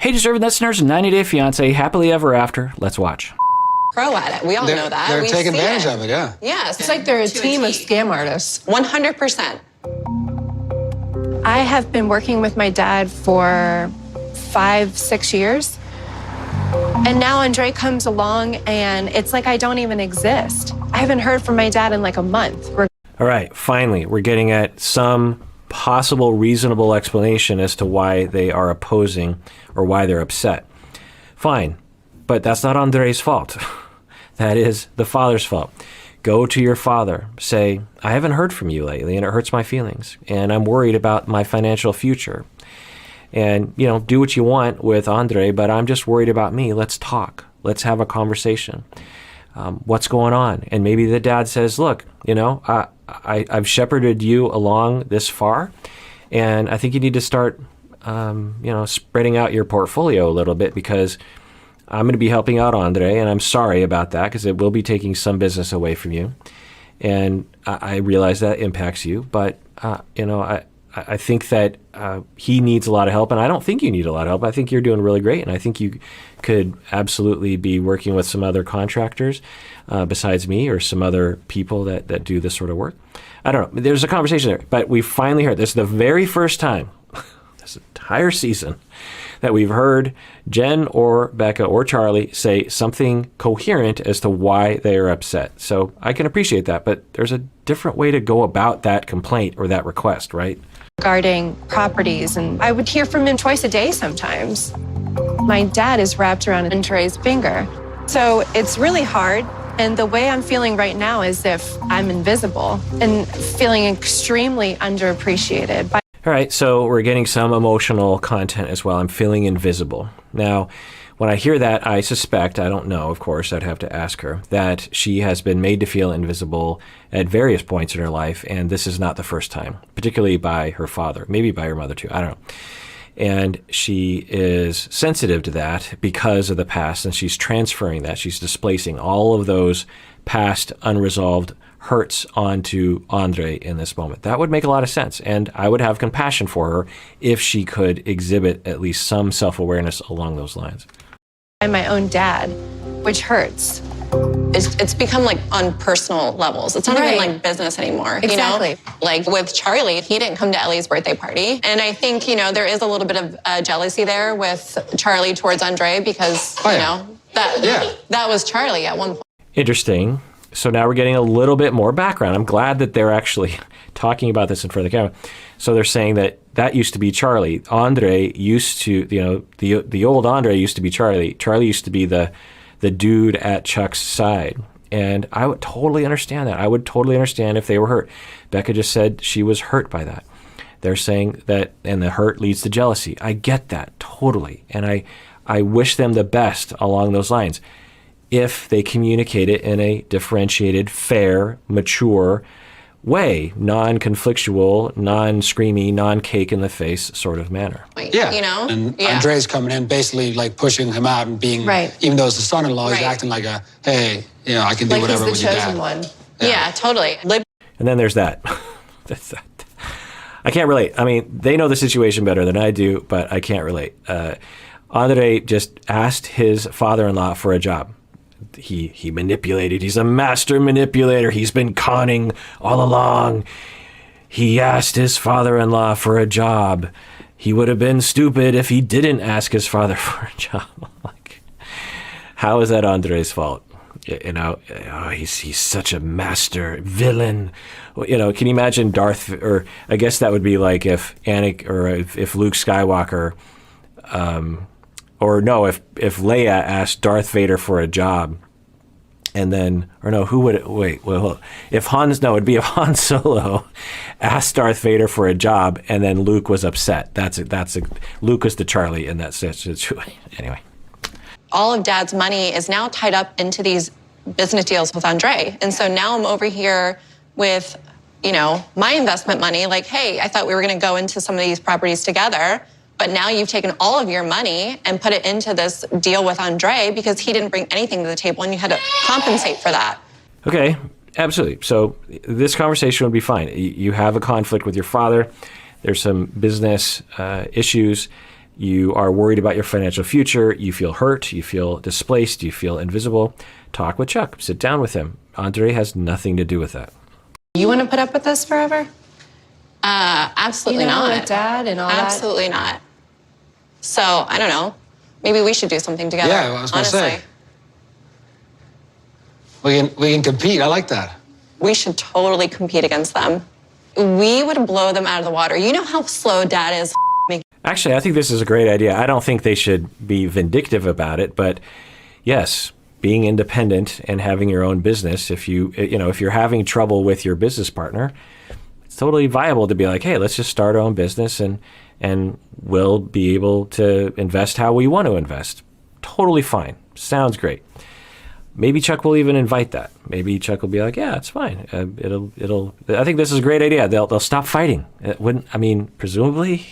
Hey, deserving listeners, 90 Day Fiancé, happily ever after. Let's watch. Pro at it. We all know that. They're taking advantage of it, yeah. Yes. It's like they're a team of scam artists. 100%. I have been working with my dad for 5-6 years. And now Andrei comes along and it's like I don't even exist. I haven't heard from my dad in like a month. All right, finally, we're getting at some possible reasonable explanation as to why they are opposing or why they're upset. Fine, but that's not Andrei's fault. That is the father's fault. Go to your father. Say, I haven't heard from you lately and it hurts my feelings and I'm worried about my financial future. And, you know, do what you want with Andrei, but I'm just worried about me. Let's talk. Let's have a conversation. What's going on? And maybe the dad says, look, you know, I've shepherded you along this far, and I think you need to start, you know, spreading out your portfolio a little bit because I'm going to be helping out Andrei, and I'm sorry about that because it will be taking some business away from you. And I realize that impacts you, but, you know, I think that he needs a lot of help, and I don't think you need a lot of help. I think you're doing really great, and I think you could absolutely be working with some other contractors besides me or some other people that do this sort of work. I don't know. There's a conversation there, but we finally heard this is the very first time this entire season that we've heard Jen or Becca or Charlie say something coherent as to why they are upset. So I can appreciate that, but there's a different way to go about that complaint or that request, right? Regarding properties, and I would hear from him twice a day sometimes. My dad is wrapped around Andrei's finger. So it's really hard. And the way I'm feeling right now is if I'm invisible and feeling extremely underappreciated. All right, so we're getting some emotional content as well. I'm feeling invisible. Now, when I hear that, I suspect, I don't know, of course, I'd have to ask her, that she has been made to feel invisible at various points in her life, and this is not the first time, particularly by her father, maybe by her mother too, I don't know. And she is sensitive to that because of the past, and she's transferring that. She's displacing all of those past unresolved hurts onto Andrei in this moment. That would make a lot of sense, and I would have compassion for her if she could exhibit at least some self-awareness along those lines. I'm my own dad, which hurts. It's become like on personal levels. It's not even like business anymore. Exactly. You know? Like with Charlie, he didn't come to Ellie's birthday party. And I think, you know, there is a little bit of jealousy there with Charlie towards Andrei because, you know, that was Charlie at one point. Interesting. So now we're getting a little bit more background. I'm glad that they're actually talking about this in front of the camera. So they're saying that used to be Charlie. Andrei used to, you know, the old Andrei used to be Charlie. Charlie used to be the dude at Chuck's side. And I would totally understand that. I would totally understand if they were hurt. Becca just said she was hurt by that. They're saying that, and the hurt leads to jealousy. I get that totally. And I wish them the best along those lines if they communicate it in a differentiated, fair, mature way, non-conflictual, non-screamy, non-cake-in-the-face sort of manner. Yeah, you know? And Andrei's coming in basically like pushing him out and being, even though it's the son-in-law, he's acting like a, hey, you know, I can do whatever with your dad. Like he's the chosen one. Yeah, totally. And then there's that. That's that. I can't relate. I mean, they know the situation better than I do, but I can't relate. Andrei just asked his father-in-law for a job. He manipulated. He's a master manipulator. He's been conning all along. He asked his father-in-law for a job. He would have been stupid if he didn't ask his father for a job. Like, how is that Andrei's fault? You know, he's such a master villain. You know, can you imagine Darth? Or I guess that would be like if Anakin or if Luke Skywalker. Or no, if Leia asked Darth Vader for a job, and then, or no, who would it, wait, well, if it'd be if Han Solo asked Darth Vader for a job, and then Luke was upset. Luke was the Charlie in that situation. Anyway. All of Dad's money is now tied up into these business deals with Andrei. And so now I'm over here with, you know, my investment money, like, hey, I thought we were gonna go into some of these properties together. But now you've taken all of your money and put it into this deal with Andrei because he didn't bring anything to the table and you had to compensate for that. Okay, absolutely. So this conversation would be fine. You have a conflict with your father. There's some business issues. you are worried about your financial future, you feel hurt, you feel displaced, you feel invisible, talk with Chuck. Sit down with him. Andrei has nothing to do with that. You want to put up with this forever? Absolutely not. With Dad and all Absolutely not. So, I don't know. Maybe we should do something together. Yeah, well, I was going to honestly. say. We can compete. I like that. We should totally compete against them. We would blow them out of the water. You know how slow Dad is. Actually, I think this is a great idea. I don't think they should be vindictive about it, but yes, being independent and having your own business, if you're having trouble with your business partner, it's totally viable to be like, hey, let's just start our own business and we'll be able to invest how we want to invest. Totally fine. Sounds great. Maybe Chuck will even invite that. Maybe Chuck will be like, yeah, it's fine. I think this is a great idea. They'll stop fighting. Presumably.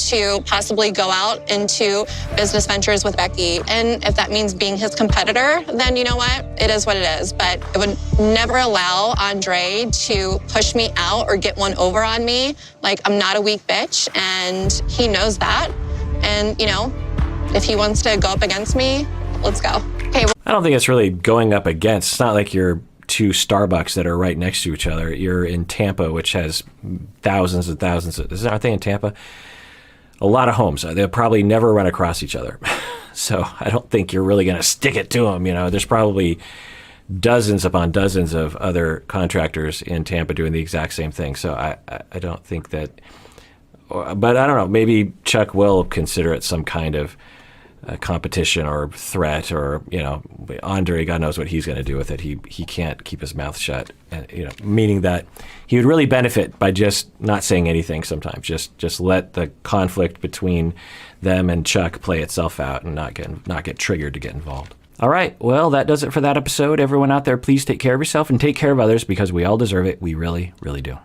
To possibly go out into business ventures with Becky. And if that means being his competitor, then you know what? It is what it is. But I would never allow Andrei to push me out or get one over on me. Like, I'm not a weak bitch, and he knows that. And, if he wants to go up against me, let's go. Okay. I don't think it's really going up against. It's not like you're two Starbucks that are right next to each other. You're in Tampa, which has thousands and thousands aren't they in Tampa? A lot of homes. They'll probably never run across each other. So I don't think you're really going to stick it to them. There's probably dozens upon dozens of other contractors in Tampa doing the exact same thing. So I don't think that, but I don't know, maybe Chuck will consider it some kind of competition or threat, or Andrei, God knows what he's going to do with it. He can't keep his mouth shut, meaning that he would really benefit by just not saying anything. Sometimes just let the conflict between them and Chuck play itself out and not get triggered to get involved. All right, well, that does it for that episode. Everyone out there, please take care of yourself and take care of others, because we all deserve it. We really, really do.